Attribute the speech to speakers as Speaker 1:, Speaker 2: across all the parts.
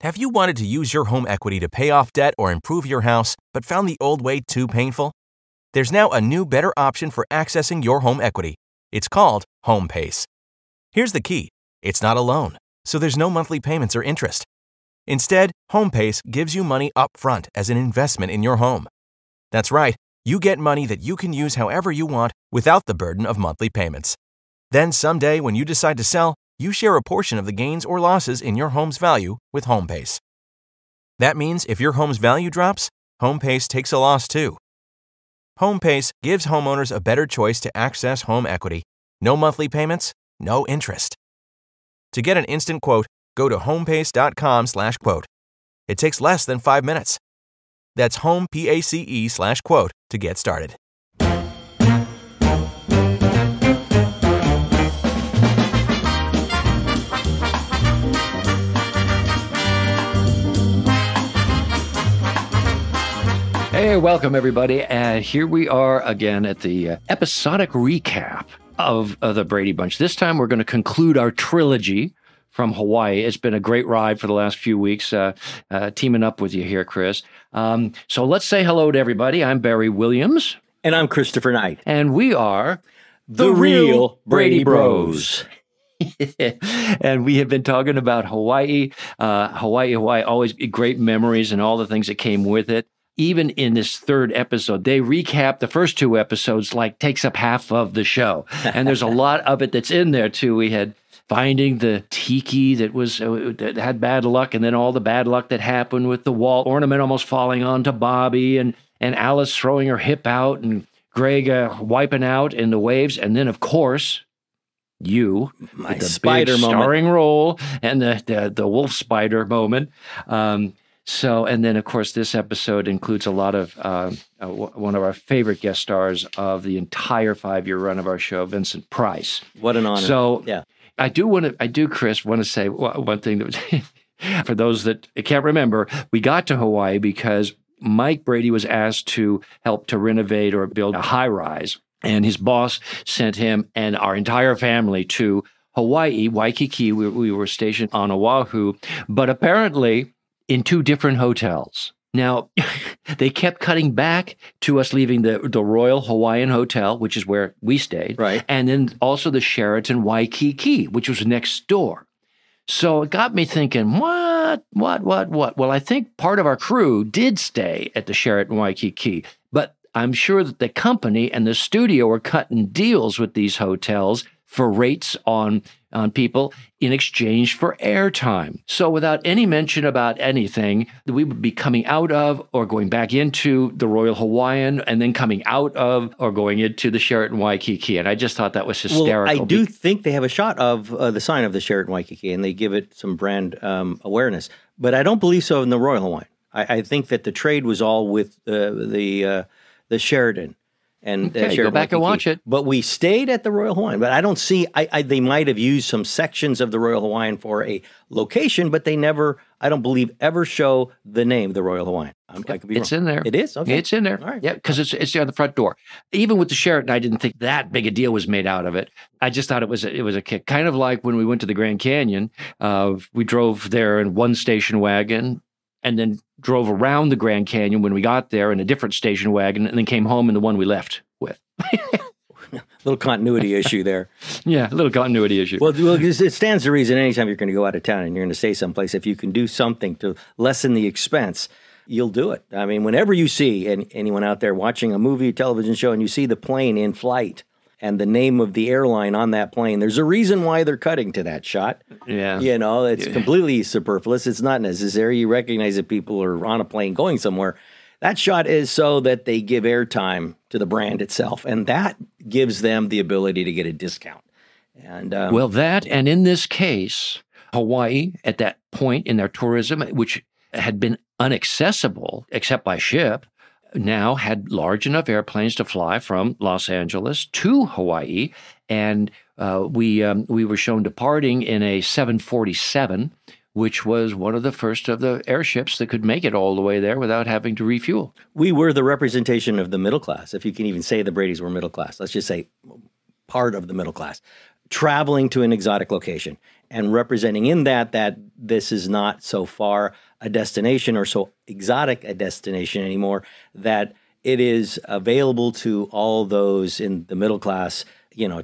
Speaker 1: Have you wanted to use your home equity to pay off debt or improve your house, but found the old way too painful? There's now a new, better option for accessing your home equity. It's called HomePace. Here's the key. It's not a loan, so there's no monthly payments or interest. Instead, HomePace gives you money up front as an investment in your home. That's right, you get money that you can use however you want without the burden of monthly payments. Then someday when you decide to sell, you share a portion of the gains or losses in your home's value with HomePace. That means if your home's value drops, HomePace takes a loss too. HomePace gives homeowners a better choice to access home equity. No monthly payments, no interest. To get an instant quote, go to homepace.com/quote. It takes less than 5 minutes. That's homepace/quote to get started.
Speaker 2: Hey, welcome everybody, and here we are again at the episodic recap of the Brady Bunch. This time we're going to conclude our trilogy from Hawaii. It's been a great ride for the last few weeks, teaming up with you here, Chris. So let's say hello to everybody. I'm Barry Williams.
Speaker 3: And I'm Christopher Knight.
Speaker 2: And we are
Speaker 3: the real Brady Bros.
Speaker 2: And we have been talking about Hawaii. Hawaii, always great memories and all the things that came with it. Even in this third episode, they recap the first two episodes, like takes up half of the show. And there's a lot of it that's in there too. We had finding the tiki that had bad luck, and then all the bad luck that happened with the wall ornament almost falling onto Bobby, and Alice throwing her hip out, and Greg wiping out in the waves. And then, of course, you,
Speaker 3: my
Speaker 2: the
Speaker 3: spider
Speaker 2: big
Speaker 3: moment,
Speaker 2: starring role, and the wolf spider moment. So, and then, of course, this episode includes a lot of one of our favorite guest stars of the entire 5-year run of our show, Vincent Price.
Speaker 3: What an honor.
Speaker 2: So,
Speaker 3: yeah.
Speaker 2: Chris, want to say one thing that was, for those that can't remember, we got to Hawaii because Mike Brady was asked to help to renovate or build a high-rise, and his boss sent him and our entire family to Hawaii, Waikiki. We were stationed on Oahu, but apparently in 2 different hotels. Now, they kept cutting back to us leaving the Royal Hawaiian Hotel, which is where we stayed,
Speaker 3: right,
Speaker 2: and then also the Sheraton Waikiki, which was next door. So it got me thinking, what? Well, I think part of our crew did stay at the Sheraton Waikiki, but I'm sure that the company and the studio were cutting deals with these hotels for rates on people in exchange for airtime. So without any mention about anything, we would be coming out of or going back into the Royal Hawaiian and then coming out of or going into the Sheraton Waikiki. And I just thought that was hysterical.
Speaker 3: Well, I do think they have a shot of the sign of the Sheraton Waikiki, and they give it some brand awareness. But I don't believe so in the Royal Hawaiian. I think that the trade was all with the Sheraton. And
Speaker 2: okay, go back and watch it.
Speaker 3: But we stayed at the Royal Hawaiian. But I don't see, they might have used some sections of the Royal Hawaiian for a location, but they never, I don't believe, ever show the name, the Royal Hawaiian. I could be wrong.
Speaker 2: It's in there.
Speaker 3: It is? Okay.
Speaker 2: It's in there.
Speaker 3: All right.
Speaker 2: Yeah, because it's on the front door. Even with the Sheraton, I didn't think that big a deal was made out of it. I just thought it was a kick. Kind of like when we went to the Grand Canyon, we drove there in one station wagon, and then drove around the Grand Canyon when we got there in a different station wagon, and then came home in the one we left with.
Speaker 3: Little continuity issue there.
Speaker 2: Yeah, a little continuity issue.
Speaker 3: Well, it stands to reason anytime you're going to go out of town and you're going to stay someplace, if you can do something to lessen the expense, you'll do it. I mean, whenever you see anyone out there watching a movie, television show, and you see the plane in flight and the name of the airline on that plane, there's a reason why they're cutting to that shot.
Speaker 2: Yeah.
Speaker 3: You know, it's completely superfluous. It's not necessary. You recognize that people are on a plane going somewhere. That shot is so that they give airtime to the brand itself, and that gives them the ability to get a discount. And
Speaker 2: well, that, and in this case, Hawaii, at that point in their tourism, which had been inaccessible except by ship, now had large enough airplanes to fly from Los Angeles to Hawaii, and we were shown departing in a 747, which was one of the first of the airships that could make it all the way there without having to refuel.
Speaker 3: We were the representation of the middle class, if you can even say the Bradys were middle class. Let's just say part of the middle class. traveling to an exotic location and representing in that this is not so far a destination or so exotic a destination anymore, that it is available to all those in the middle class,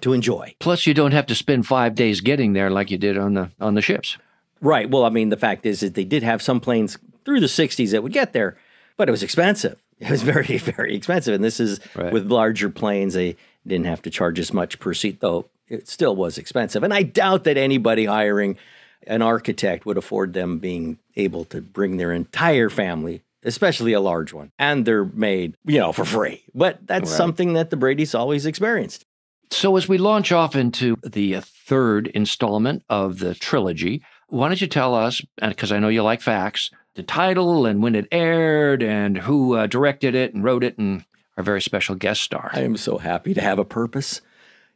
Speaker 3: to enjoy.
Speaker 2: Plus, you don't have to spend 5 days getting there like you did on the ships.
Speaker 3: Right. Well, I mean, the fact is that they did have some planes through the 60s that would get there, but it was expensive. It was very, very expensive. And this is with larger planes, they didn't have to charge as much per seat, though it still was expensive. And I doubt that anybody hiring an architect would afford them being able to bring their entire family, especially a large one, and they're made, for free. But that's something that the Bradys always experienced.
Speaker 2: So as we launch off into the third installment of the trilogy, why don't you tell us, because I know you like facts, the title and when it aired and who directed it and wrote it and our very special guest star.
Speaker 3: I am so happy to have a purpose.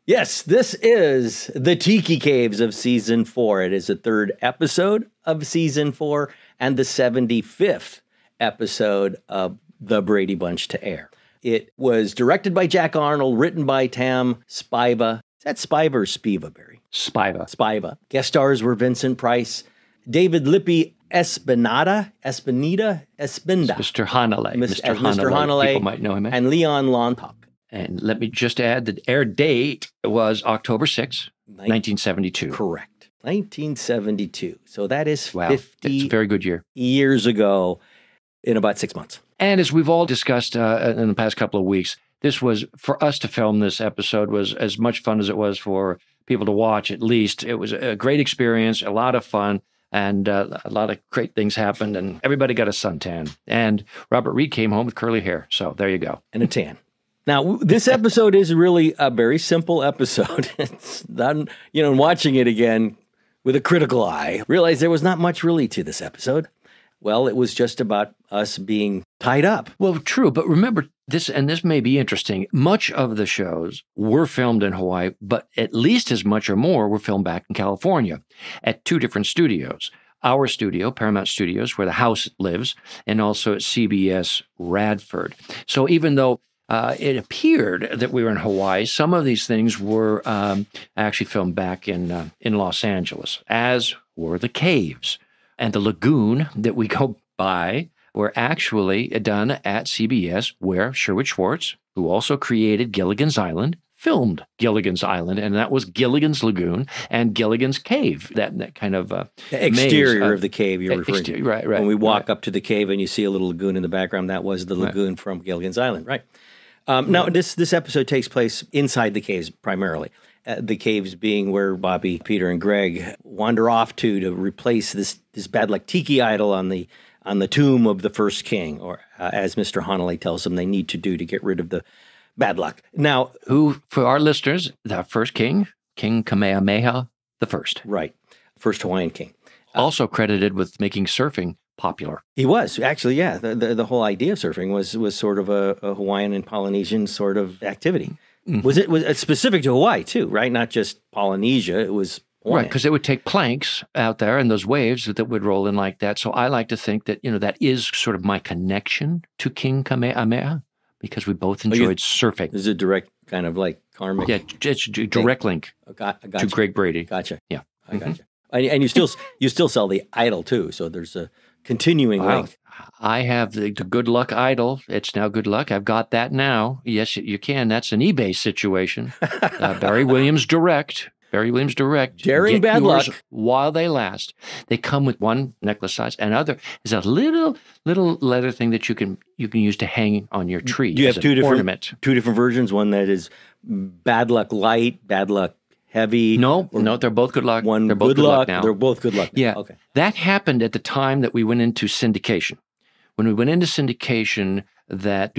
Speaker 3: Yes, this is the Tiki Caves of Season 4. It is the third episode of Season 4 and the 75th episode of The Brady Bunch to air. It was directed by Jack Arnold, written by Tam Spiva. Is that Spiva or Spiva, Barry?
Speaker 2: Spiva.
Speaker 3: Guest stars were Vincent Price, David Lippy Espinda.
Speaker 2: Mr. Hanalei.
Speaker 3: Mr. Hanalei.
Speaker 2: People might know him.
Speaker 3: And Leon Lontok.
Speaker 2: And let me just add the air date was October 6, 1972.
Speaker 3: Correct. 1972. So that is 50
Speaker 2: it's a very good year.
Speaker 3: Years ago in about 6 months.
Speaker 2: And as we've all discussed in the past couple of weeks, this was, for us to film this episode, was as much fun as it was for people to watch, at least. It was a great experience, a lot of fun, and a lot of great things happened, and everybody got a suntan. And Robert Reed came home with curly hair. So there you go.
Speaker 3: And a tan. Now, this episode is really a very simple episode. It's not, watching it again with a critical eye, realized there was not much really to this episode. Well, it was just about us being tied up.
Speaker 2: Well, true. But remember this, and this may be interesting. Much of the shows were filmed in Hawaii, but at least as much or more were filmed back in California at two different studios. Our studio, Paramount Studios, where the house lives, and also at CBS Radford. So even though it appeared that we were in Hawaii, some of these things were actually filmed back in Los Angeles, as were the caves. And the lagoon that we go by were actually done at CBS, where Sherwood Schwartz, who also created Gilligan's Island, filmed Gilligan's Island, and that was Gilligan's Lagoon and Gilligan's Cave, that kind of
Speaker 3: the exterior of the cave you're referring to.
Speaker 2: Right.
Speaker 3: When we walk up to the cave and you see a little lagoon in the background, that was the lagoon from Gilligan's Island, right? Now, this episode takes place inside the caves primarily. The caves being where Bobby, Peter, and Greg wander off to replace this bad luck tiki idol on the tomb of the first king, or as Mr. Hanalei tells them they need to do to get rid of the bad luck. Now,
Speaker 2: who, for our listeners, the first king, King Kamehameha the First.
Speaker 3: Right. First Hawaiian king.
Speaker 2: Also credited with making surfing popular.
Speaker 3: He was. Actually, yeah. The whole idea of surfing was sort of a Hawaiian and Polynesian sort of activity. Mm-hmm. Was it specific to Hawaii, too, right? Not just Polynesia. It was Hawaiian.
Speaker 2: Right, because it would take planks out there and those waves that would roll in like that. So I like to think that, that is sort of my connection to King Kamehameha, because we both enjoyed surfing.
Speaker 3: This is a direct kind of like karmic.
Speaker 2: Yeah, it's a direct link to Greg Brady.
Speaker 3: Gotcha.
Speaker 2: Yeah.
Speaker 3: I gotcha. And you still sell the idol, too. So there's a continuing link.
Speaker 2: I have the Good Luck Idol. It's now Good Luck. I've got that now. Yes, you can. That's an eBay situation. Barry Williams Direct.
Speaker 3: Daring bad luck
Speaker 2: while they last. They come with one necklace size, and other is a little leather thing that you can use to hang on your tree.
Speaker 3: Do you have two different versions? One that is bad luck light, bad luck heavy.
Speaker 2: No, they're both good luck.
Speaker 3: They're both good luck now. They're both good luck now.
Speaker 2: Yeah.
Speaker 3: Okay.
Speaker 2: That happened at the time that we went into syndication. When we went into syndication, that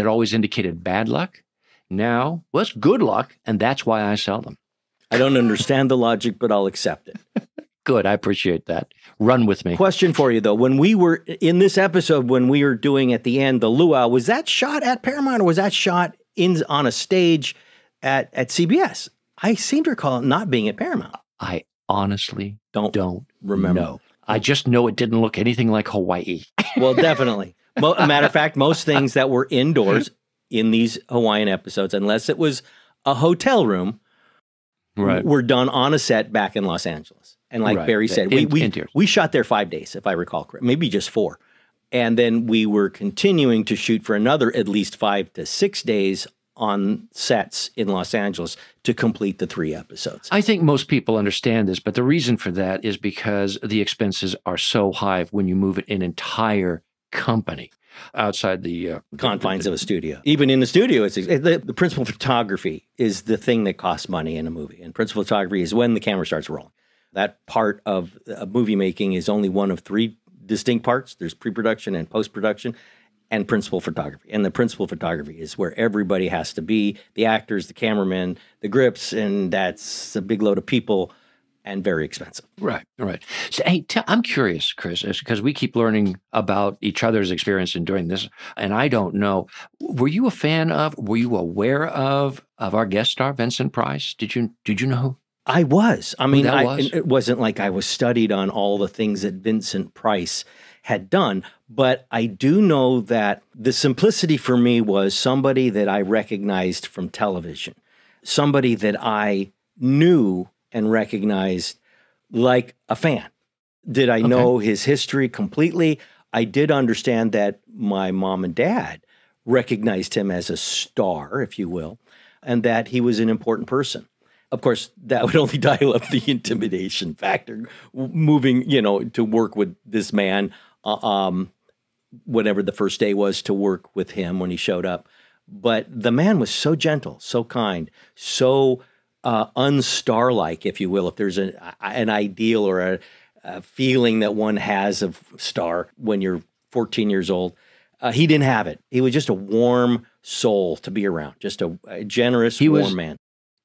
Speaker 2: always indicated bad luck. Now, it's good luck, and that's why I sell them.
Speaker 3: I don't understand the logic, but I'll accept it.
Speaker 2: Good. I appreciate that. Run with me.
Speaker 3: Question for you, though. When we were in this episode, when we were doing at the end the luau, was that shot at Paramount or was that shot on a stage at CBS? I seem to recall it not being at Paramount.
Speaker 2: I honestly don't
Speaker 3: remember.
Speaker 2: No. I just know it didn't look anything like Hawaii.
Speaker 3: Well, definitely. A matter of fact, most things that were indoors in these Hawaiian episodes, unless it was a hotel room, were done on a set back in Los Angeles. And like Barry said, we shot there 5 days, if I recall correctly, maybe just 4. And then we were continuing to shoot for another at least 5 to 6 days on sets in Los Angeles to complete the 3 episodes.
Speaker 2: I think most people understand this, but the reason for that is because the expenses are so high when you move an entire company outside the
Speaker 3: confines of a studio. Even in the studio, it's the principal photography is the thing that costs money in a movie. And principal photography is when the camera starts rolling. That part of movie making is only one of 3 distinct parts. There's pre-production and post-production and principal photography. And the principal photography is where everybody has to be, the actors, the cameramen, the grips, and that's a big load of people and very expensive.
Speaker 2: Right. So, hey, I'm curious, Chris, because we keep learning about each other's experience in doing this, and I don't know. Were you aware of our guest star, Vincent Price? Did you know?
Speaker 3: I was. I mean, it wasn't like I was studied on all the things that Vincent Price had done, but I do know that the simplicity for me was somebody that I recognized from television, somebody that I knew and recognized like a fan. Did I know his history completely? I did understand that my mom and dad recognized him as a star, if you will, and that he was an important person. Of course, that would only dial up the intimidation factor, moving, to work with this man, whatever the first day was to work with him when he showed up. But the man was so gentle, so kind, so unstar-like, if you will, if there's an ideal or a feeling that one has of star when you're 14 years old. He didn't have it. He was just a warm soul to be around, just a generous, warm man.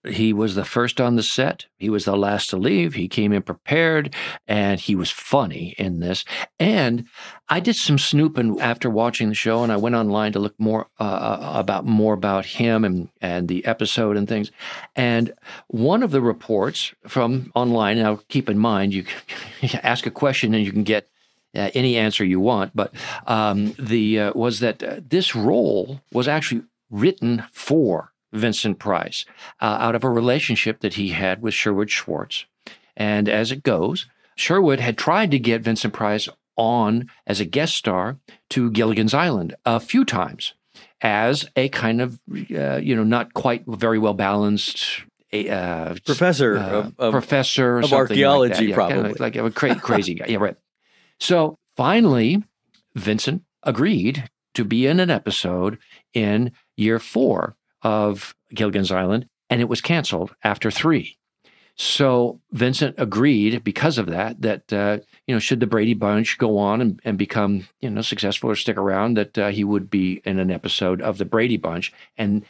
Speaker 2: He was the first on the set. He was the last to leave. He came in prepared, and he was funny in this. And I did some snooping after watching the show, and I went online to look more about him and the episode and things. And one of the reports from online, now keep in mind, you ask a question and you can get any answer you want, but was that this role was actually written for Vincent Price out of a relationship that he had with Sherwood Schwartz. And as it goes, Sherwood had tried to get Vincent Price on as a guest star to Gilligan's Island a few times as a kind of, not quite very well balanced
Speaker 3: professor
Speaker 2: of
Speaker 3: archaeology, probably.
Speaker 2: Like a crazy guy. Yeah, right. So finally, Vincent agreed to be in an episode in year 4 of Gilligan's Island, and it was canceled after 3. So Vincent agreed because of that, should the Brady Bunch go on and become, successful or stick around, that he would be in an episode of the Brady Bunch. And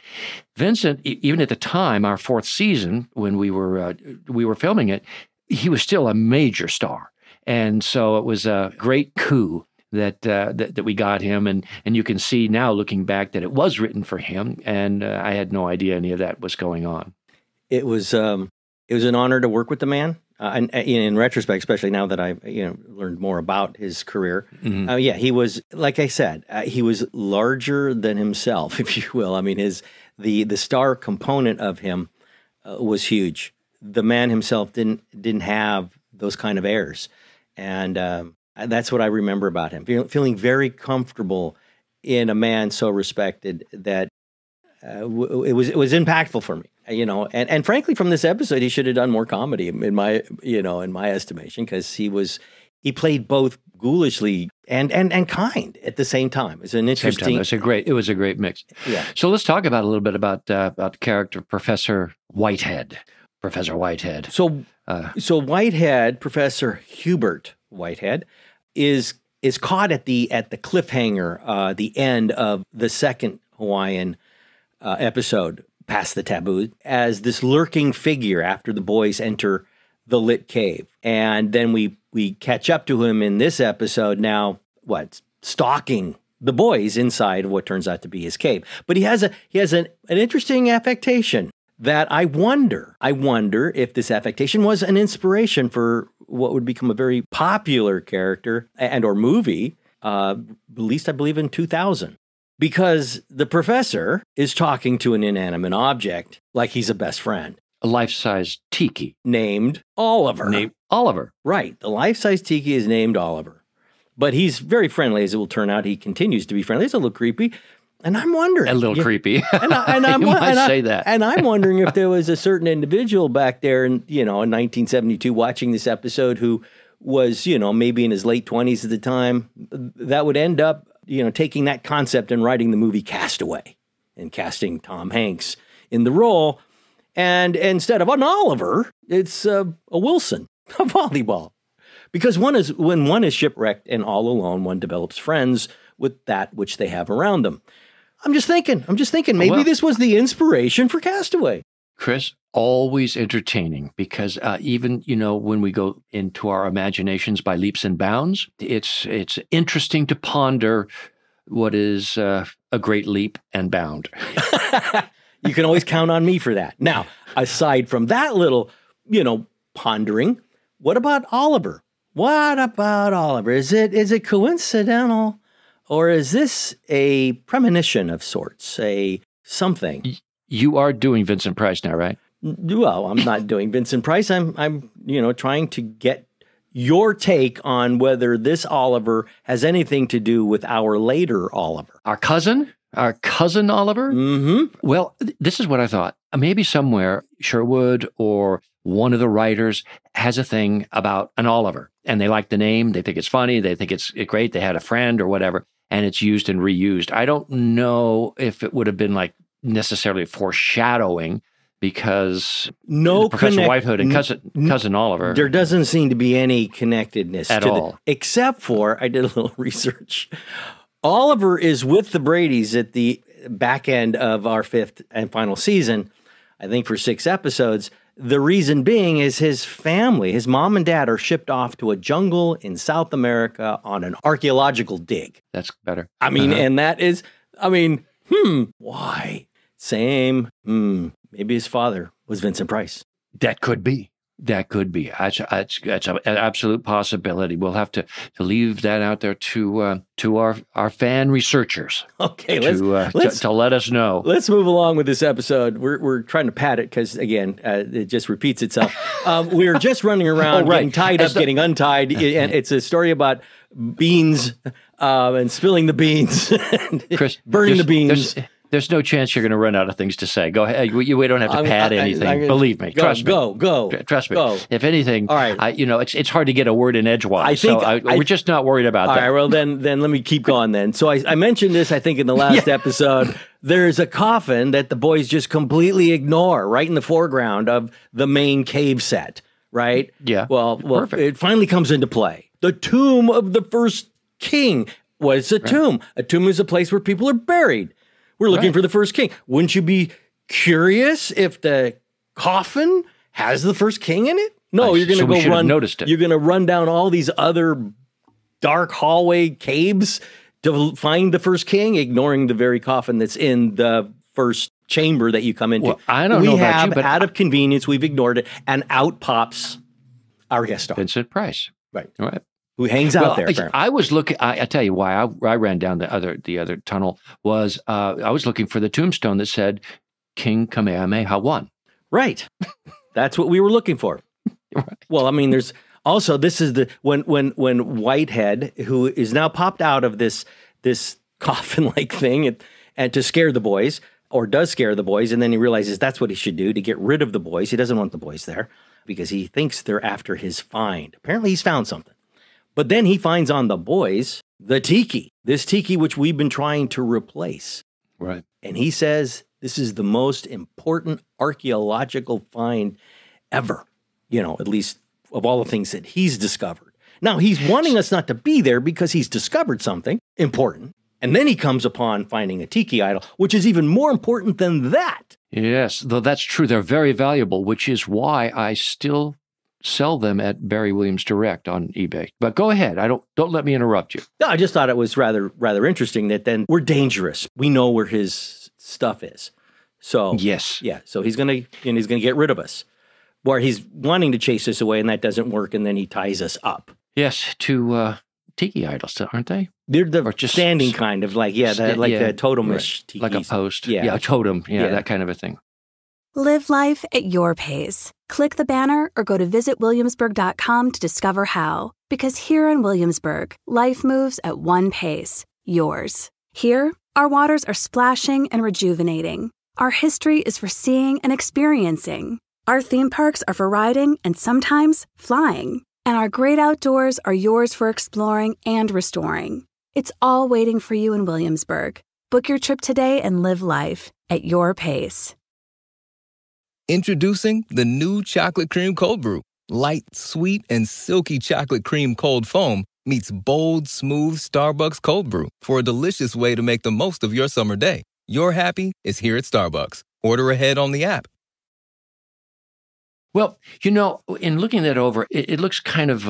Speaker 2: Vincent, even at the time, our 4th season, when we were filming it, he was still a major star. And so it was a great coup that we got him, and you can see now, looking back, that it was written for him, and I had no idea any of that was going on.
Speaker 3: It was an honor to work with the man, and in retrospect, especially now that I've learned more about his career. Mm-hmm. He was, like I said, he was larger than himself, if you will. I mean, the star component of him was huge. The man himself didn't have those kind of airs, and that's what I remember about him, feeling very comfortable in a man so respected that it was impactful for me, and frankly, from this episode, he should have done more comedy in my estimation, because he played both ghoulishly and kind at the same time. It's an interesting.
Speaker 2: It was a great mix.
Speaker 3: Yeah.
Speaker 2: So let's talk a little bit about the character Professor Whitehead. Professor Whitehead.
Speaker 3: So Whitehead, Professor Hubert Whitehead, is caught at the cliffhanger, the end of the second Hawaiian episode, Past the Taboo, as this lurking figure after the boys enter the lit cave. And then we catch up to him in this episode now, stalking the boys inside what turns out to be his cave. But he has an interesting affectation that I wonder if this affectation was an inspiration for what would become a very popular character or movie, released, I believe, in 2000. Because the professor is talking to an inanimate object like he's a best friend.
Speaker 2: A life-size tiki.
Speaker 3: named Oliver.
Speaker 2: Named Oliver.
Speaker 3: Right. The life-size tiki is named Oliver. But he's very friendly, as it will turn out. He continues to be friendly. It's a little creepy. And I'm wondering.
Speaker 2: A little creepy.
Speaker 3: And
Speaker 2: You might say that.
Speaker 3: And I'm wondering if there was a certain individual back there in 1972 watching this episode who was, maybe in his late 20s at the time, that would end up, taking that concept and writing the movie Castaway and casting Tom Hanks in the role. And instead of an Oliver, it's a Wilson, a volleyball. Because when one is shipwrecked and all alone, one develops friends with that which they have around them. I'm just thinking, maybe this was the inspiration for Castaway.
Speaker 2: Chris, always entertaining because even, when we go into our imaginations by leaps and bounds, it's interesting to ponder what is a great leap and bound.
Speaker 3: You can always count on me for that. Now, aside from that little, pondering, what about Oliver? What about Oliver? Is it coincidental, or is this a premonition of sorts, a something?
Speaker 2: You are doing Vincent Price now, right?
Speaker 3: Well, I'm not doing Vincent Price. I'm trying to get your take on whether this Oliver has anything to do with our later Oliver.
Speaker 2: Our cousin Oliver?
Speaker 3: Mm-hmm.
Speaker 2: Well, this is what I thought. Maybe somewhere Sherwood or one of the writers has a thing about an Oliver, and they like the name. They think it's funny. They think it's great. They had a friend or whatever, and it's used and reused. I don't know if it would have been like necessarily foreshadowing because Professor Whitehood and cousin Oliver.
Speaker 3: There doesn't seem to be any connectedness
Speaker 2: at all.
Speaker 3: Except for, I did a little research. Oliver is with the Bradys at the back end of our 5th and final season, I think for 6 episodes. The reason being is his family, his mom and dad, are shipped off to a jungle in South America on an archaeological dig.
Speaker 2: That's better.
Speaker 3: I mean, and that is, why? Same. Maybe his father was Vincent Price.
Speaker 2: That could be. That's an absolute possibility. We'll have to leave that out there to our fan researchers.
Speaker 3: Okay,
Speaker 2: to let us know.
Speaker 3: Let's move along with this episode. We're trying to pad it because again, it just repeats itself. We're just running around, getting tied up, getting untied, and it's a story about beans and spilling the beans,
Speaker 2: Chris,
Speaker 3: burning the beans.
Speaker 2: There's no chance you're going to run out of things to say. Go ahead. We don't have to pad anything. Believe me. Trust me.
Speaker 3: Go.
Speaker 2: Trust me.
Speaker 3: Go.
Speaker 2: If anything,
Speaker 3: all right.
Speaker 2: It's hard to get a word in edgewise. We're just not worried about that.
Speaker 3: All right. Well, then let me keep going then. So I mentioned this, I think, in the last episode. There's a coffin that the boys just completely ignore right in the foreground of the main cave set, right?
Speaker 2: Yeah.
Speaker 3: Well,
Speaker 2: perfect.
Speaker 3: It finally comes into play. The tomb of the first king. What is a tomb? A tomb is a place where people are buried. We're looking for the first king. Wouldn't you be curious if the coffin has the first king in it? No, you're going to go
Speaker 2: noticed it.
Speaker 3: You're going to run down all these other dark hallway caves to find the first king, ignoring the very coffin that's in the first chamber that you come into.
Speaker 2: Well, I don't know about you, but
Speaker 3: out of convenience, we've ignored it, and out pops our guest star,
Speaker 2: Vincent Price.
Speaker 3: Right.
Speaker 2: All right.
Speaker 3: Who hangs out there. Apparently.
Speaker 2: I was looking. I tell you why I ran down the other tunnel was I was looking for the tombstone that said King Kamehameha I.
Speaker 3: Right. That's what we were looking for.
Speaker 2: Right.
Speaker 3: Well, I mean, there's also this is the when Whitehead, who is now popped out of this coffin-like thing, and to scare the boys, or does scare the boys, and then he realizes that's what he should do to get rid of the boys. He doesn't want the boys there because he thinks they're after his find. Apparently, he's found something. But then he finds on the boys the tiki, this tiki which we've been trying to replace.
Speaker 2: Right.
Speaker 3: And he says this is the most important archaeological find ever, at least of all the things that he's discovered. Now, he's wanting us not to be there because he's discovered something important. And then he comes upon finding a tiki idol, which is even more important than that.
Speaker 2: Yes, though that's true. They're very valuable, which is why I still sell them at Barry Williams Direct on eBay. But go ahead. Don't let me interrupt you.
Speaker 3: No, I just thought it was rather interesting that then we're dangerous. We know where his stuff is. So
Speaker 2: yes.
Speaker 3: Yeah. So he's gonna get rid of us. Or he's wanting to chase us away and that doesn't work, and then he ties us up.
Speaker 2: Yes, to tiki idols, aren't they?
Speaker 3: They're the just standing kind of like, the totemish tiki.
Speaker 2: Like a post.
Speaker 3: Yeah.
Speaker 2: A totem. Yeah, that kind of a thing.
Speaker 4: Live life at your pace. Click the banner or go to visitwilliamsburg.com to discover how. Because here in Williamsburg, life moves at one pace, yours. Here, our waters are splashing and rejuvenating. Our history is for seeing and experiencing. Our theme parks are for riding and sometimes flying. And our great outdoors are yours for exploring and restoring. It's all waiting for you in Williamsburg. Book your trip today and live life at your pace.
Speaker 5: Introducing the new Chocolate Cream Cold Brew. Light, sweet, and silky chocolate cream cold foam meets bold, smooth Starbucks cold brew for a delicious way to make the most of your summer day. Your happy is here at Starbucks. Order ahead on the app.
Speaker 2: Well, in looking that over, it looks kind of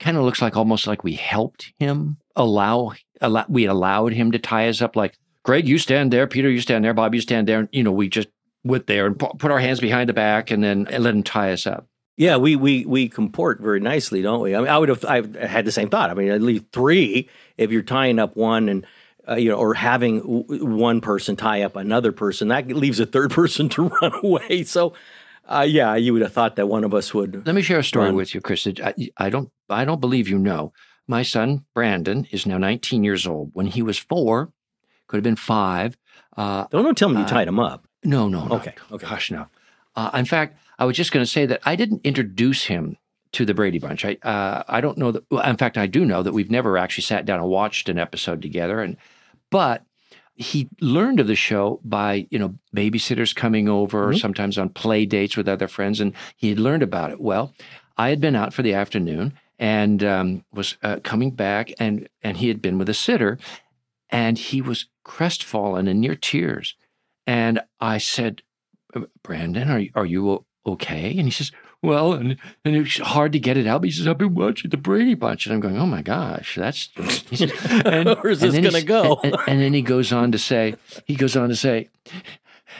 Speaker 2: looks like almost like we helped him we allowed him to tie us up. Like, Greg, you stand there, Peter, you stand there, Bob, you stand there. And, we just went there and put our hands behind the back and then let him tie us up.
Speaker 3: Yeah, we comport very nicely, don't we? I mean, I've had the same thought. I mean, at least three if you're tying up one and or having one person tie up another person, that leaves a third person to run away. So, you would have thought that one of us would.
Speaker 2: Let me share a story with you, Chris. I don't believe you know. My son Brandon is now 19 years old. When he was 4, could have been 5.
Speaker 3: Don't tell me you tied him up.
Speaker 2: No.
Speaker 3: Okay.
Speaker 2: Gosh, no. In fact, I was just going to say that I didn't introduce him to the Brady Bunch. I don't know that. Well, in fact, I do know that we've never actually sat down and watched an episode together. But he learned of the show by babysitters coming over, or sometimes on play dates with other friends, and he had learned about it. Well, I had been out for the afternoon and was coming back, and he had been with a sitter, and he was crestfallen and near tears. And I said, Brandon, are you okay? And he says, well, and it's hard to get it out. But he says, I've been watching the Brady Bunch. And I'm going, oh my gosh, that's, he says,
Speaker 3: where's this going to go?
Speaker 2: And then he goes on to say,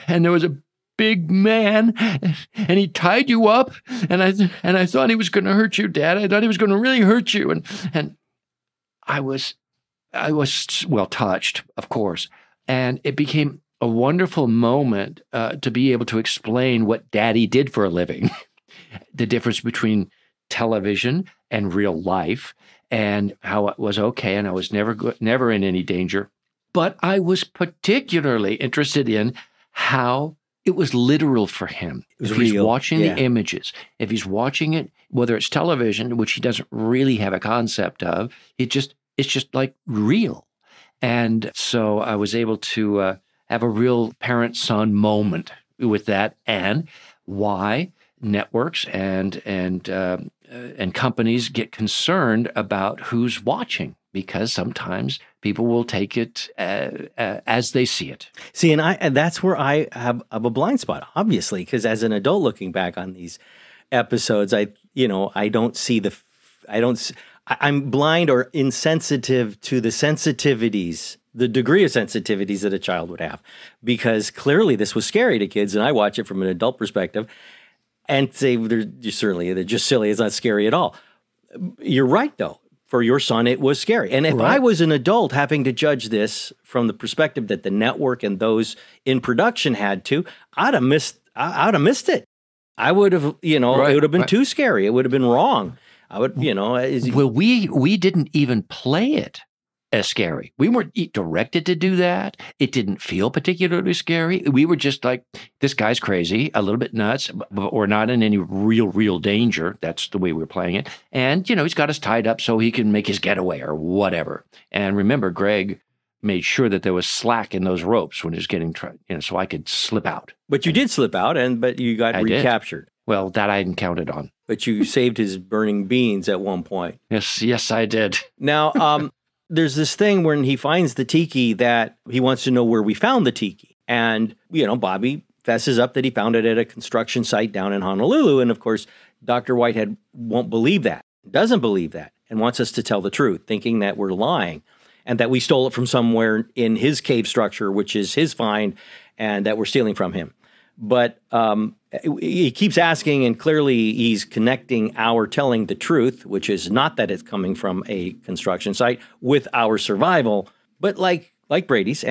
Speaker 2: and there was a big man and he tied you up. And I thought he was going to hurt you, Dad. I thought he was going to really hurt you. And I was well touched, of course. And it became a wonderful moment to be able to explain what Daddy did for a living, the difference between television and real life, and how it was okay, and I was never in any danger. But I was particularly interested in how it was literal for him. If he's watching the images, if he's watching it, whether it's television, which he doesn't really have a concept of, it's just like real. And so I was able to have a real parent-son moment with that, and why networks and companies get concerned about who's watching, because sometimes people will take it as they see it.
Speaker 3: See, and that's where I have a blind spot, obviously, because as an adult looking back on these episodes, I'm blind or insensitive to the sensitivities, the degree of sensitivities that a child would have, because clearly this was scary to kids, and I watch it from an adult perspective and say they're just silly. It's not scary at all. You're right, though. For your son, it was scary. And if I was an adult having to judge this from the perspective that the network and those in production had to, I'd have missed it. I would have, it would have been too scary. It would have been wrong. I would,
Speaker 2: Well, we didn't even play it as scary. We weren't directed to do that. It didn't feel particularly scary. We were just like, this guy's crazy, a little bit nuts, but we're not in any real danger. That's the way we were playing it. And, he's got us tied up so he can make his getaway or whatever. And remember, Greg made sure that there was slack in those ropes when he was getting, so I could slip out.
Speaker 3: But you did slip out, but you got recaptured.
Speaker 2: Well, that I hadn't counted on.
Speaker 3: But you saved his burning beans at one point.
Speaker 2: Yes, I did.
Speaker 3: Now, there's this thing when he finds the tiki that he wants to know where we found the tiki. And, Bobby fesses up that he found it at a construction site down in Honolulu. And, of course, Dr. Whitehead won't believe that, doesn't believe that, and wants us to tell the truth, thinking that we're lying and that we stole it from somewhere in his cave structure, which is his find, and that we're stealing from him. But he keeps asking, and clearly he's connecting our telling the truth, which is not that it's coming from a construction site, with our survival. But like Brady's,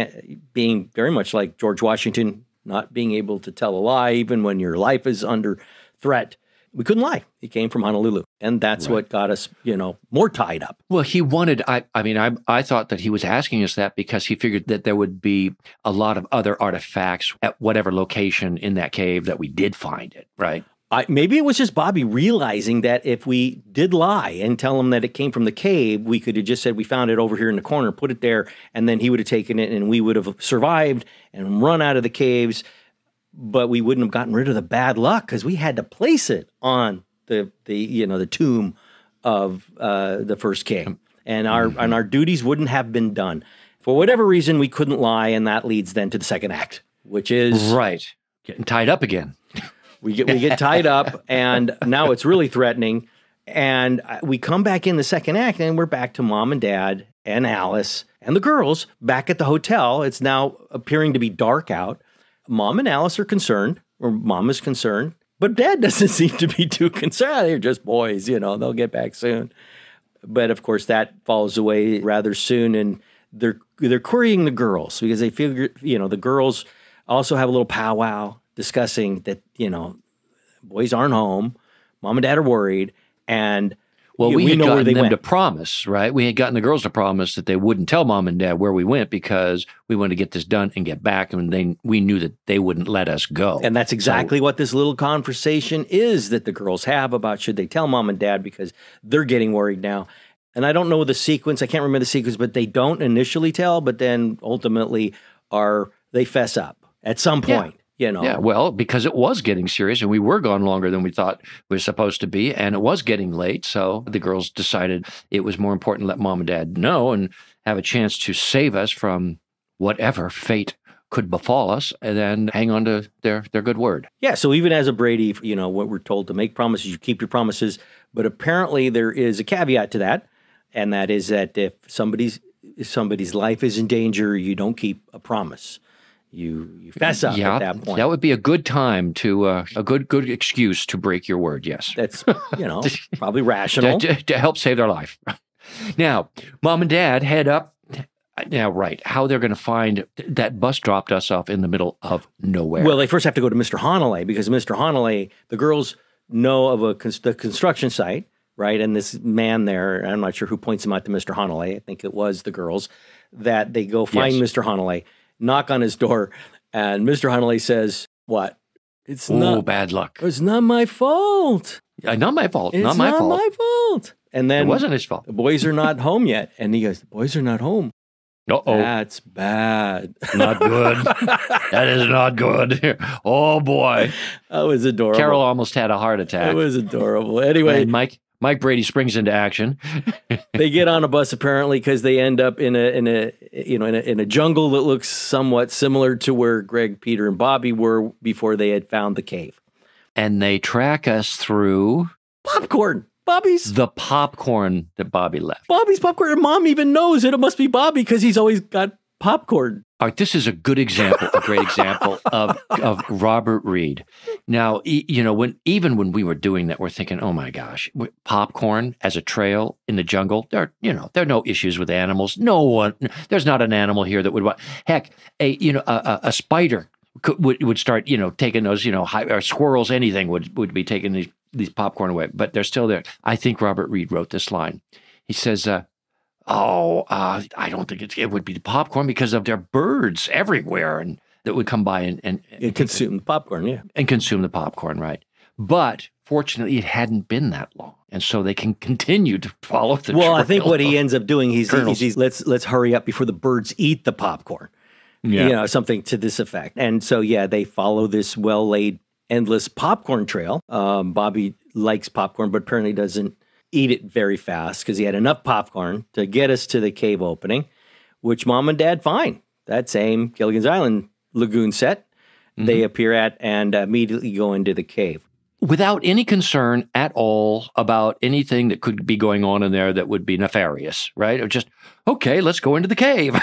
Speaker 3: being very much like George Washington not being able to tell a lie, even when your life is under threat. We couldn't lie. He came from Honolulu. And that's what got us, more tied up.
Speaker 2: Well, he wanted, I thought that he was asking us that because he figured that there would be a lot of other artifacts at whatever location in that cave that we did find it, right?
Speaker 3: Maybe it was just Bobby realizing that if we did lie and tell him that it came from the cave, we could have just said we found it over here in the corner, put it there, and then he would have taken it and we would have survived and run out of the caves. But we wouldn't have gotten rid of the bad luck because we had to place it on the tomb of the first king, and our duties wouldn't have been done. For whatever reason, we couldn't lie, and that leads then to the second act, which is
Speaker 2: getting tied up again.
Speaker 3: We get tied up, and now it's really threatening. And we come back in the second act, and we're back to Mom and Dad and Alice and the girls back at the hotel. It's now appearing to be dark out. Mom and Alice are concerned, or Mom is concerned, but Dad doesn't seem to be too concerned. They're just boys, they'll get back soon. But of course, that falls away rather soon, and they're querying the girls because they figure, the girls also have a little powwow discussing that, boys aren't home, Mom and Dad are worried, and
Speaker 2: we had
Speaker 3: know where
Speaker 2: gotten
Speaker 3: they
Speaker 2: them
Speaker 3: went.
Speaker 2: to promise, right? We had gotten the girls to promise that they wouldn't tell Mom and Dad where we went because we wanted to get this done and get back, and we knew that they wouldn't let us go.
Speaker 3: And that's exactly what this little conversation is that the girls have about should they tell Mom and Dad because they're getting worried now. And I don't know the sequence. I can't remember the sequence, but they don't initially tell, but then ultimately they fess up at some point.
Speaker 2: Yeah, well, because it was getting serious and we were gone longer than we thought we were supposed to be, and it was getting late. So the girls decided it was more important to let Mom and Dad know and have a chance to save us from whatever fate could befall us and then hang on to their good word.
Speaker 3: Yeah, so even as a Brady, what we're told to make promises, you keep your promises. But apparently there is a caveat to that, and that is that if somebody's life is in danger, you don't keep a promise. You fess up at that point.
Speaker 2: That would be a good time to a good excuse to break your word. Yes,
Speaker 3: that's probably rational
Speaker 2: to help save their life. Now, Mom and Dad head up. Now, right, how they're going to find that bus dropped us off in the middle of nowhere.
Speaker 3: Well, they first have to go to Mr. Hanalei because Mr. Hanalei, the girls know of the construction site, right? And this man there, I'm not sure who points him out to Mr. Hanalei. I think it was the girls that they go find Mr. Hanalei. Knock on his door, and Mr. Hanalei says, "What? It's not
Speaker 2: bad luck.
Speaker 3: It's not my fault.
Speaker 2: Not my fault.
Speaker 3: It's
Speaker 2: not my
Speaker 3: fault. And then
Speaker 2: it wasn't his fault.
Speaker 3: The boys are not home yet, and he goes, "The boys are not home.
Speaker 2: Uh-oh.
Speaker 3: That's bad.
Speaker 2: Not good. That is not good. Oh boy,
Speaker 3: that was adorable.
Speaker 2: Carol almost had a heart attack.
Speaker 3: It was adorable. Anyway,
Speaker 2: and Mike Brady springs into action.
Speaker 3: They get on a bus apparently because they end up in a jungle that looks somewhat similar to where Greg, Peter, and Bobby were before they had found the cave.
Speaker 2: And they track us through
Speaker 3: popcorn.
Speaker 2: The popcorn that Bobby left.
Speaker 3: Bobby's popcorn. And Mom even knows it must be Bobby because he's always got popcorn.
Speaker 2: All right, this is a good example, a great example of Robert Reed. Now, when we were doing that, we're thinking, oh my gosh, popcorn as a trail in the jungle. There are no issues with animals. No one, there's not an animal here that would want. Heck, a spider would start, taking those, or squirrels, anything would be taking these popcorn away. But they're still there. I think Robert Reed wrote this line. He says, I don't think it would be the popcorn because of their birds everywhere and that would come by and
Speaker 3: consume the popcorn, yeah.
Speaker 2: And consume the popcorn, right. But fortunately, it hadn't been that long. And so they can continue to follow the trail.
Speaker 3: I think what he ends up doing, he's let's hurry up before the birds eat the popcorn. Yeah. Something to this effect. And so, they follow this well-laid, endless popcorn trail. Bobby likes popcorn, but apparently doesn't eat it very fast because he had enough popcorn to get us to the cave opening, which Mom and Dad find. That same Gilligan's Island lagoon set they appear at and immediately go into the cave.
Speaker 2: Without any concern at all about anything that could be going on in there that would be nefarious, right? Or just, okay, let's go into the cave.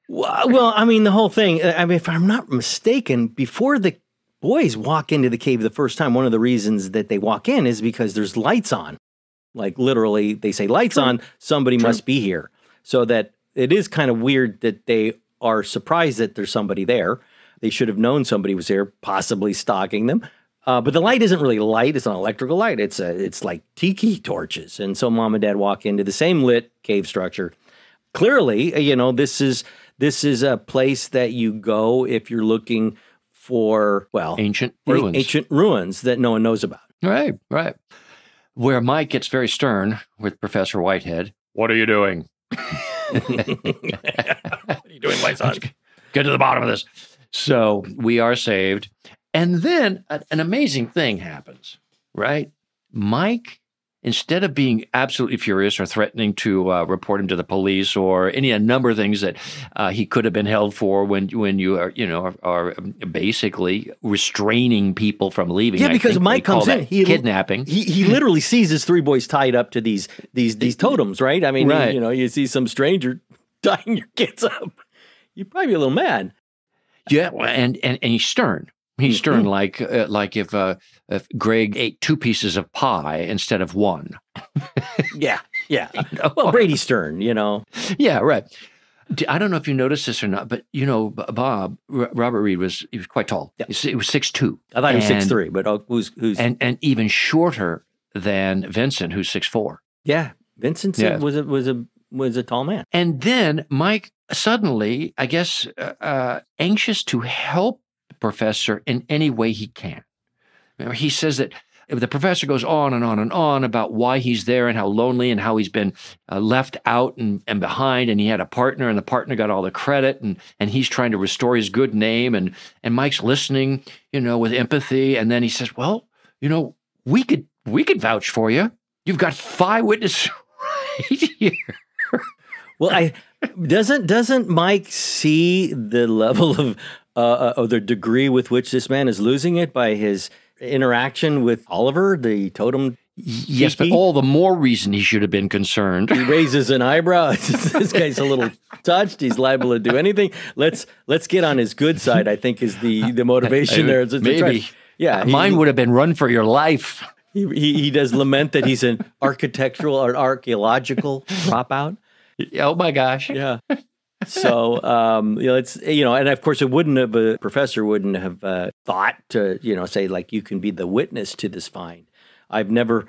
Speaker 3: Well, I mean, the whole thing, if I'm not mistaken, before the boys walk into the cave the first time, one of the reasons that they walk in is because there's lights on. Like literally, they say lights on, somebody must be here. So that it is kind of weird that they are surprised that there's somebody there. They should have known somebody was there, possibly stalking them. But the light isn't really light. It's not electrical light. It's like tiki torches. And so mom and dad walk into the same lit cave structure. Clearly, this is a place that you go if you're looking for,
Speaker 2: ancient ruins.
Speaker 3: Ancient ruins that no one knows about.
Speaker 2: Right. Where Mike gets very stern with Professor Whitehead. What are you doing?
Speaker 3: What are you doing, my son?
Speaker 2: Get to the bottom of this. So we are saved. And then an amazing thing happens, right? Mike, instead of being absolutely furious or threatening to report him to the police or a number of things that he could have been held for when you are basically restraining people from leaving.
Speaker 3: Yeah, because Mike comes in,
Speaker 2: kidnapping.
Speaker 3: He literally sees his 3 boys tied up to these totems, right? I mean,
Speaker 2: right.
Speaker 3: You see some stranger tying your kids up, you'd probably be a little mad.
Speaker 2: Yeah, and he's stern. He's stern, like if Greg ate 2 pieces of pie instead of 1.
Speaker 3: Yeah. Well, Brady's stern,
Speaker 2: Yeah, right. I don't know if you noticed this or not, but Bob Robert Reed was quite tall.
Speaker 3: Yeah.
Speaker 2: He was 6'2".
Speaker 3: I thought he was 6'3", but who's
Speaker 2: and even shorter than Vincent, who's 6'4".
Speaker 3: Yeah, Vincent was a tall man.
Speaker 2: And then Mike suddenly, I guess, anxious to help the professor in any way he can. He says that the professor goes on and on and on about why he's there and how lonely and how he's been left out and behind, and he had a partner and the partner got all the credit, and he's trying to restore his good name, and Mike's listening, with empathy, and then he says, well, we could vouch for you. You've got 5 witnesses right here.
Speaker 3: Well, doesn't Mike see the level of the degree with which this man is losing it by his interaction with Oliver, the totem?
Speaker 2: Yes, but all the more reason he should have been concerned.
Speaker 3: He raises an eyebrow. This guy's a little touched. He's liable to do anything. Let's get on his good side, I think, is the motivation there.
Speaker 2: Maybe.
Speaker 3: Yeah.
Speaker 2: Mine would have been run for your life.
Speaker 3: He does lament that he's an architectural or archaeological dropout.
Speaker 2: Oh my gosh.
Speaker 3: Yeah. So, it's, and of course a professor wouldn't have thought to, say like, you can be the witness to this find. I've never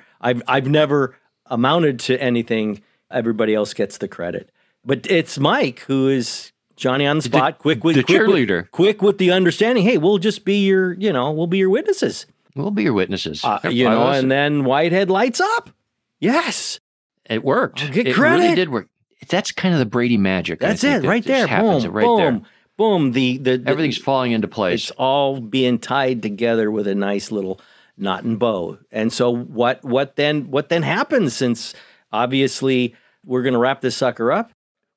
Speaker 3: amounted to anything. Everybody else gets the credit, but it's Mike who is Johnny on the spot, quick with the understanding. Hey, we'll just be we'll be your witnesses.
Speaker 2: We'll be your witnesses.
Speaker 3: And then Whitehead lights up. Yes.
Speaker 2: It worked.
Speaker 3: Get credit.
Speaker 2: It really did work. That's kind of the Brady magic.
Speaker 3: That's it, right there. Boom. The
Speaker 2: everything's falling into place.
Speaker 3: It's all being tied together with a nice little knot and bow. And so what then happens, since obviously we're going to wrap this sucker up?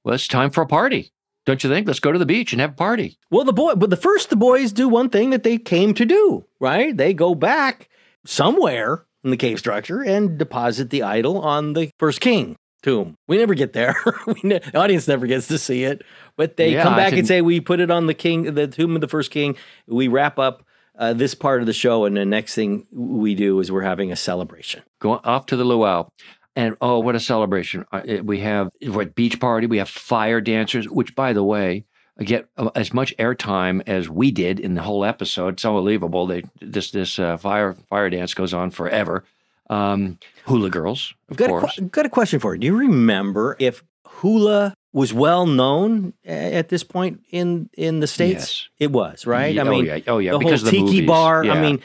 Speaker 2: Well, it's time for a party. Don't you think? Let's go to the beach and have a party.
Speaker 3: Well, the boys do one thing that they came to do, right? They go back somewhere in the cave structure and deposit the idol on the first king tomb. We never get there. The audience never gets to see it, but they come back and say, we put it on the tomb of the first king. We wrap up this part of the show, and the next thing we do is we're having a celebration.
Speaker 2: Go off to the luau. And oh, what a celebration. We're at beach party. We have fire dancers, which, by the way, get as much airtime as we did in the whole episode. It's unbelievable. This fire dance goes on forever. Hula girls, of course.
Speaker 3: I've got a question for you. Do you remember if hula was well known at this point in the States?
Speaker 2: Yes.
Speaker 3: It was, right?
Speaker 2: Yeah,
Speaker 3: the
Speaker 2: because
Speaker 3: whole
Speaker 2: of the
Speaker 3: tiki
Speaker 2: movies.
Speaker 3: bar.
Speaker 2: Yeah.
Speaker 3: I mean,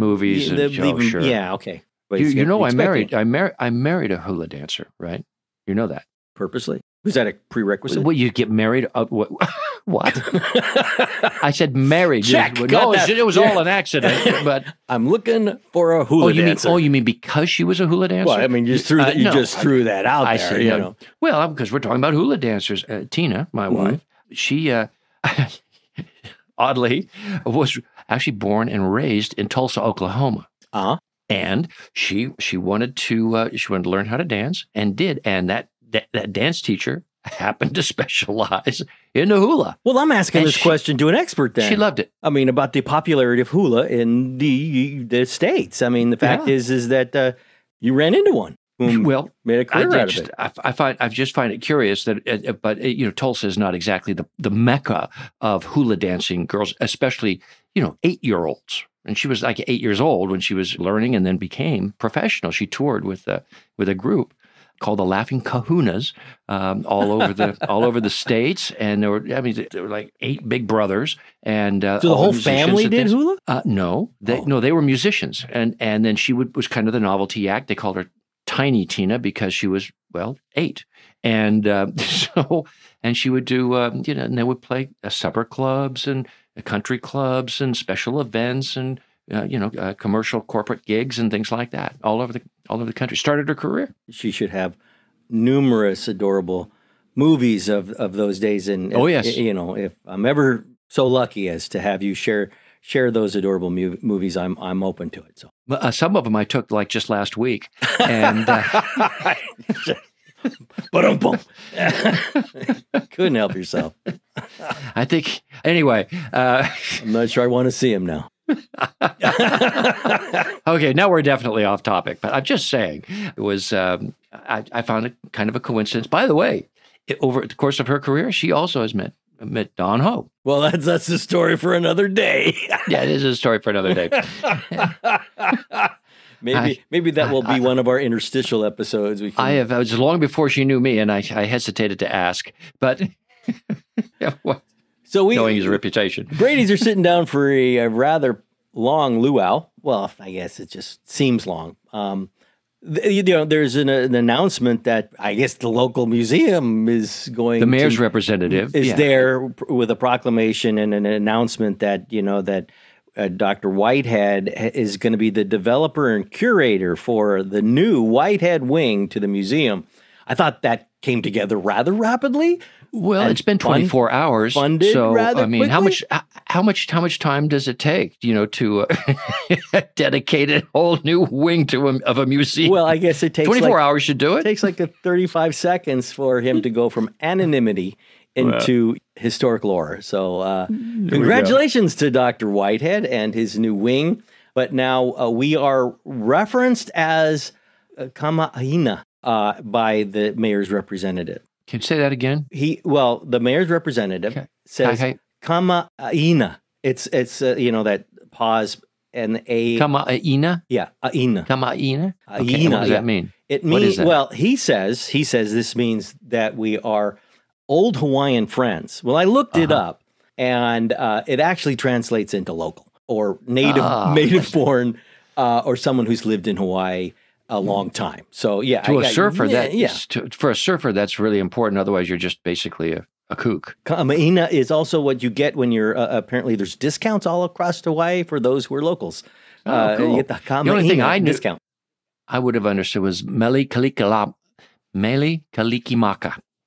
Speaker 2: movies sure.
Speaker 3: Yeah, okay. But
Speaker 2: I married a hula dancer, right? You know that.
Speaker 3: Purposely? Was that a prerequisite?
Speaker 2: Well, you get married? What? I said married.
Speaker 3: Check.
Speaker 2: No, it was all an accident. But
Speaker 3: I'm looking for a hula dancer.
Speaker 2: You mean because she was a hula dancer?
Speaker 3: Well, I mean, you threw that out there.
Speaker 2: Said, you know. Well, because we're talking about hula dancers. Tina, my wife, she oddly was actually born and raised in Tulsa, Oklahoma.
Speaker 3: Uh-huh.
Speaker 2: And she wanted to learn how to dance and did, and that dance teacher happened to specialize in the hula.
Speaker 3: Well, I'm asking this question to an expert then.
Speaker 2: She loved it.
Speaker 3: I mean, about the popularity of hula in the States. I mean, the fact is that you ran into one. who
Speaker 2: Well,
Speaker 3: made a career out of it.
Speaker 2: I just find it curious that, but Tulsa is not exactly the mecca of hula dancing girls, especially 8-year-olds. And she was like 8 years old when she was learning, and then became professional. She toured with a group called the Laughing Kahunas all over the states, and there were like 8 big brothers, and
Speaker 3: so the whole family did hula.
Speaker 2: No, they were musicians, and then she was kind of the novelty act. They called her Tiny Tina because she was 8, and and she would do and they would play supper clubs and country clubs and special events and commercial corporate gigs and things like that all over the country. Started her career. She
Speaker 3: should have numerous adorable movies of those days. And if I'm ever so lucky as to have you share those adorable movies, I'm open to it. So
Speaker 2: some of them I took like just last week, and
Speaker 3: couldn't help yourself.
Speaker 2: I think anyway.
Speaker 3: I'm not sure I want to see him now.
Speaker 2: Okay, now we're definitely off topic, but I'm just saying it was. I found it kind of a coincidence. By the way, over the course of her career, she also has met Don Ho.
Speaker 3: Well, that's a story for another day.
Speaker 2: Yeah, it is a story for another day.
Speaker 3: Maybe that will be one of our interstitial episodes. It
Speaker 2: was long before she knew me, and I hesitated to ask, but knowing his reputation.
Speaker 3: Brady's are sitting down for a rather long luau. Well, I guess it just seems long. There's an announcement that I guess the local museum is going.
Speaker 2: The mayor's representative
Speaker 3: is there with a proclamation and an announcement that Dr. Whitehead is going to be the developer and curator for the new Whitehead wing to the museum. I thought that came together rather rapidly.
Speaker 2: Well, it's been 24 hours.
Speaker 3: Funded rather quickly.
Speaker 2: How much time does it take, to dedicate a whole new wing of a museum?
Speaker 3: Well, I guess it takes
Speaker 2: 24 hours should do it.
Speaker 3: It takes like 35 seconds for him to go from anonymity into historic lore. So congratulations to Dr. Whitehead and his new wing. But now we are referenced as Kama'aina by the mayor's representative.
Speaker 2: Can you say that again?
Speaker 3: The mayor's representative says Kama'aina. It's that pause and a
Speaker 2: Kama'aina?
Speaker 3: Yeah, aina.
Speaker 2: Kama'aina?
Speaker 3: Okay,
Speaker 2: what does that mean?
Speaker 3: It means he says this means that we are old Hawaiian friends. Well, I looked it up, and it actually translates into local or native born or someone who's lived in Hawaii a long time. So
Speaker 2: for a surfer, that's really important. Otherwise, you're just basically a kook.
Speaker 3: Kama'aina is also what you get when you're apparently there's discounts all across Hawaii for those who are locals.
Speaker 2: Cool.
Speaker 3: You get the Kama'aina
Speaker 2: only thing I knew,
Speaker 3: discount.
Speaker 2: I would have understood was Mele Kalikimaka.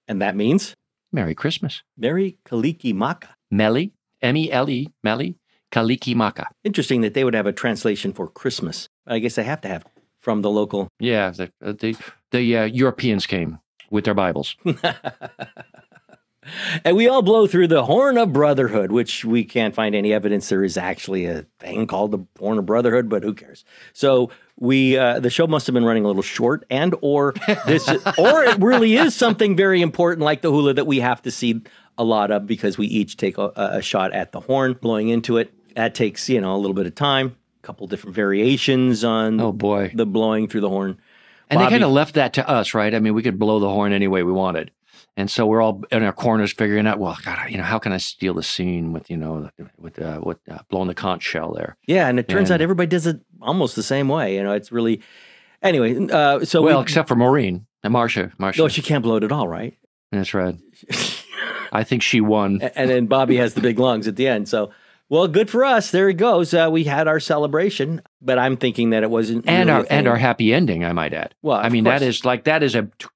Speaker 3: And that means?
Speaker 2: Merry Christmas.
Speaker 3: Merry Kalikimaka.
Speaker 2: Mele, M-E-L-E, Mele Kalikimaka.
Speaker 3: Interesting that they would have a translation for Christmas. I guess they have to have from the local.
Speaker 2: Yeah, the Europeans came with their Bibles.
Speaker 3: And we all blow through the horn of brotherhood, which we can't find any evidence there is actually a thing called the horn of brotherhood, but who cares? So the show must have been running a little short, or it really is something very important like the hula that we have to see a lot of because we each take a shot at the horn, blowing into it. That takes a little bit of time. Couple different variations on the blowing through the horn.
Speaker 2: And they kind of left that to us, right? I mean, we could blow the horn any way we wanted. And so we're all in our corners figuring out, well, God, how can I steal the scene with blowing the conch shell there?
Speaker 3: Yeah, and it turns out everybody does it almost the same way. It's really, anyway.
Speaker 2: Except for Maureen and Marcia.
Speaker 3: No, she can't blow it at all, right?
Speaker 2: That's right. I think she won.
Speaker 3: And then Bobby has the big lungs at the end. So, well, good for us. There it goes. We had our celebration, but I'm thinking that it wasn't.
Speaker 2: And our happy ending, I might add.
Speaker 3: Well,
Speaker 2: I mean, that is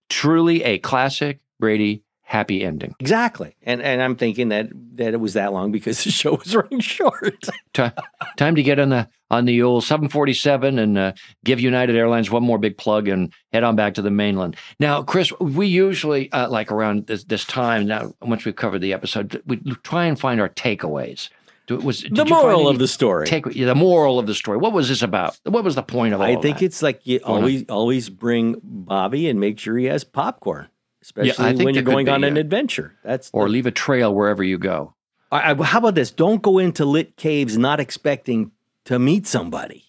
Speaker 2: truly a classic Brady happy ending.
Speaker 3: Exactly. And I'm thinking that it was that long because the show was running short.
Speaker 2: Time to get on the old 747 and give United Airlines one more big plug and head on back to the mainland. Now, Chris, we usually, like around this time, now once we've covered the episode, we try and find our takeaways
Speaker 3: The moral of the story.
Speaker 2: The moral of the story. What was this about? What was the point of all
Speaker 3: I think
Speaker 2: that?
Speaker 3: it's like you always bring Bobby and make sure he has popcorn, especially when you're going on an adventure.
Speaker 2: Or leave a trail wherever you go.
Speaker 3: How about this? Don't go into lit caves not expecting to meet somebody.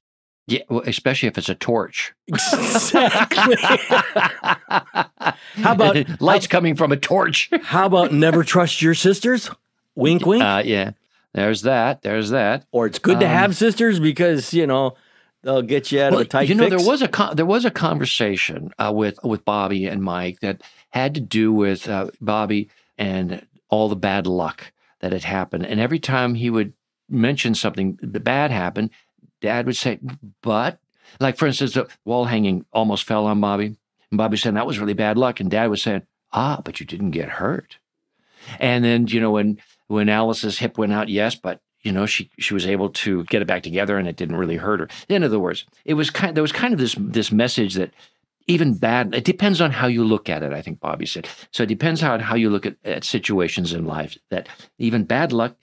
Speaker 2: Yeah, well, especially if it's a torch.
Speaker 3: Exactly. How about
Speaker 2: lights coming from a torch?
Speaker 3: How about never trust your sisters? Wink, wink.
Speaker 2: Yeah. There's that.
Speaker 3: Or it's good to have sisters because, they'll get you out of a tight fix.
Speaker 2: There was a conversation with Bobby and Mike that had to do with Bobby and all the bad luck that had happened. And every time he would mention something bad happened, Dad would say, but, like, for instance, the wall hanging almost fell on Bobby. And Bobby said, that was really bad luck. And Dad was saying, but you didn't get hurt. And then, when Alice's hip went out, yes, but, she was able to get it back together and it didn't really hurt her. In other words, there was kind of this message that even bad, it depends on how you look at it, I think Bobby said. So it depends on how you look at situations in life, that even bad luck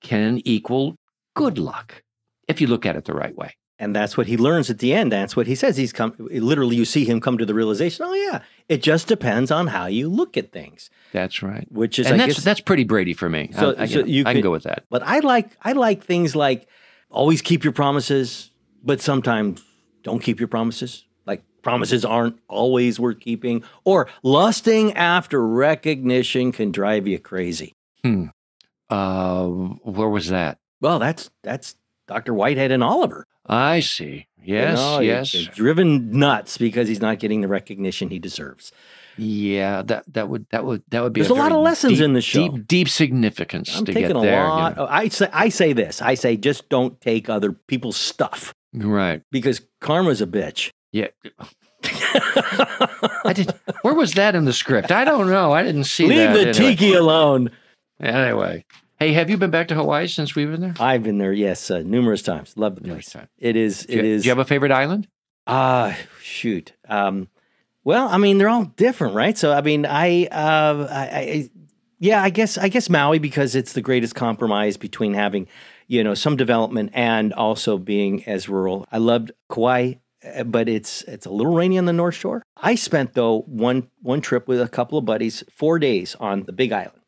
Speaker 2: can equal good luck if you look at it the right way.
Speaker 3: And that's what he learns at the end. That's what he says. Literally, you see him come to the realization, oh, yeah, it just depends on how you look at things.
Speaker 2: That's right.
Speaker 3: Which is,
Speaker 2: that's pretty Brady for me.
Speaker 3: So,
Speaker 2: I can go with that.
Speaker 3: But I like things like always keep your promises, but sometimes don't keep your promises. Like promises aren't always worth keeping, or lusting after recognition can drive you crazy.
Speaker 2: Where was that?
Speaker 3: Well, that's Dr. Whitehead and Oliver.
Speaker 2: I see. Yes, yes.
Speaker 3: He's driven nuts because he's not getting the recognition he deserves.
Speaker 2: Yeah, that would be.
Speaker 3: There's a lot of lessons in the show.
Speaker 2: Deep significance
Speaker 3: I'm
Speaker 2: to
Speaker 3: taking
Speaker 2: get there.
Speaker 3: A lot. I say this. I say just don't take other people's stuff.
Speaker 2: Right.
Speaker 3: Because karma's a bitch.
Speaker 2: Yeah. Where was that in the script? I don't know. I didn't see that.
Speaker 3: Leave the tiki alone.
Speaker 2: Anyway. Hey, have you been back to Hawaii since we've been there?
Speaker 3: I've been there, yes, numerous times. Love the place. It is.
Speaker 2: Do you have a favorite island?
Speaker 3: Shoot. Well, I mean, they're all different, right? So, I mean, I guess Maui, because it's the greatest compromise between having, some development and also being as rural. I loved Kauai, but it's a little rainy on the North Shore. I spent, though, one trip with a couple of buddies, 4 days on the Big Island.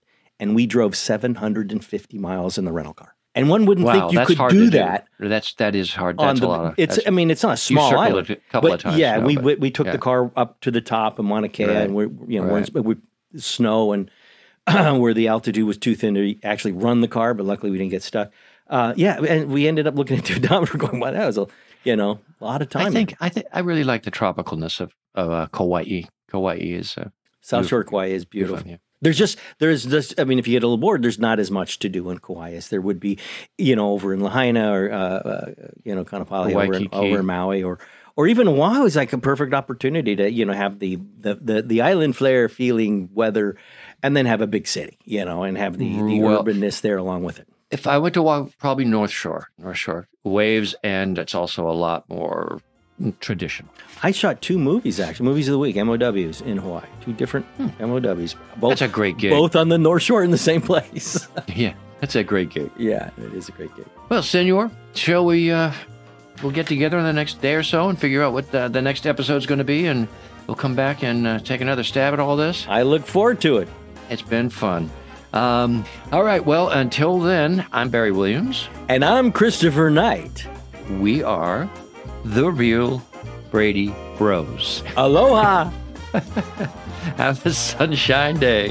Speaker 3: And we drove 750 miles in the rental car. And one wouldn't think you could do that.
Speaker 2: That is hard. That's a lot of.
Speaker 3: It's not a small island.
Speaker 2: A couple of times.
Speaker 3: Yeah, we took the car up to the top in Mauna Kea, and we're in snow and where the altitude was too thin to actually run the car, but luckily we didn't get stuck. And we ended up looking at the odometer, going, "Wow, that was a lot of time."
Speaker 2: I really like the tropicalness of Kauai. Kauai is
Speaker 3: South Shore Kauai is beautiful.
Speaker 2: Yeah.
Speaker 3: There's this. I mean, if you get a little bored, there's not as much to do in Kauai as there would be, over in Lahaina or Kaanapali over in Maui or even Oahu is like a perfect opportunity to have the island flair feeling weather, and then have a big city, and have the urbanness there along with it.
Speaker 2: If I went to Oahu, probably North Shore, waves, and it's also a lot more traditional.
Speaker 3: I shot 2 movies, actually. Movies of the week, MOWs in Hawaii. 2 different MOWs.
Speaker 2: That's a great gig.
Speaker 3: Both on the North Shore in the same place.
Speaker 2: Yeah, that's a great gig.
Speaker 3: Yeah, it is a great gig.
Speaker 2: Well, Senor, shall we we'll get together in the next day or so and figure out what the next episode's going to be, and we'll come back and take another stab at all this?
Speaker 3: I look forward to it.
Speaker 2: It's been fun. All right, well, until then, I'm Barry Williams.
Speaker 3: And I'm Christopher Knight.
Speaker 2: We are the Real Brady Bros.
Speaker 3: Aloha!
Speaker 2: Have a sunshine day.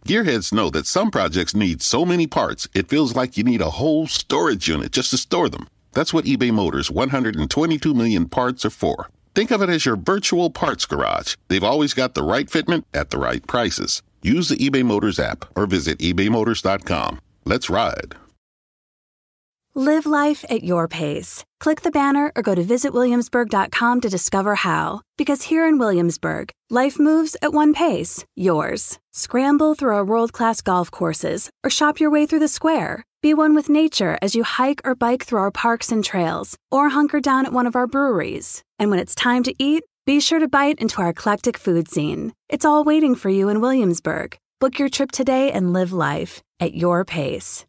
Speaker 6: Gearheads know that some projects need so many parts, it feels like you need a whole storage unit just to store them. That's what eBay Motors' 122 million parts are for. Think of it as your virtual parts garage. They've always got the right fitment at the right prices. Use the eBay Motors app or visit ebaymotors.com. Let's ride.
Speaker 4: Live life at your pace. Click the banner or go to visitwilliamsburg.com to discover how. Because here in Williamsburg, life moves at one pace, yours. Scramble through our world-class golf courses or shop your way through the square. Be one with nature as you hike or bike through our parks and trails or hunker down at one of our breweries. And when it's time to eat, be sure to bite into our eclectic food scene. It's all waiting for you in Williamsburg. Book your trip today and live life at your pace.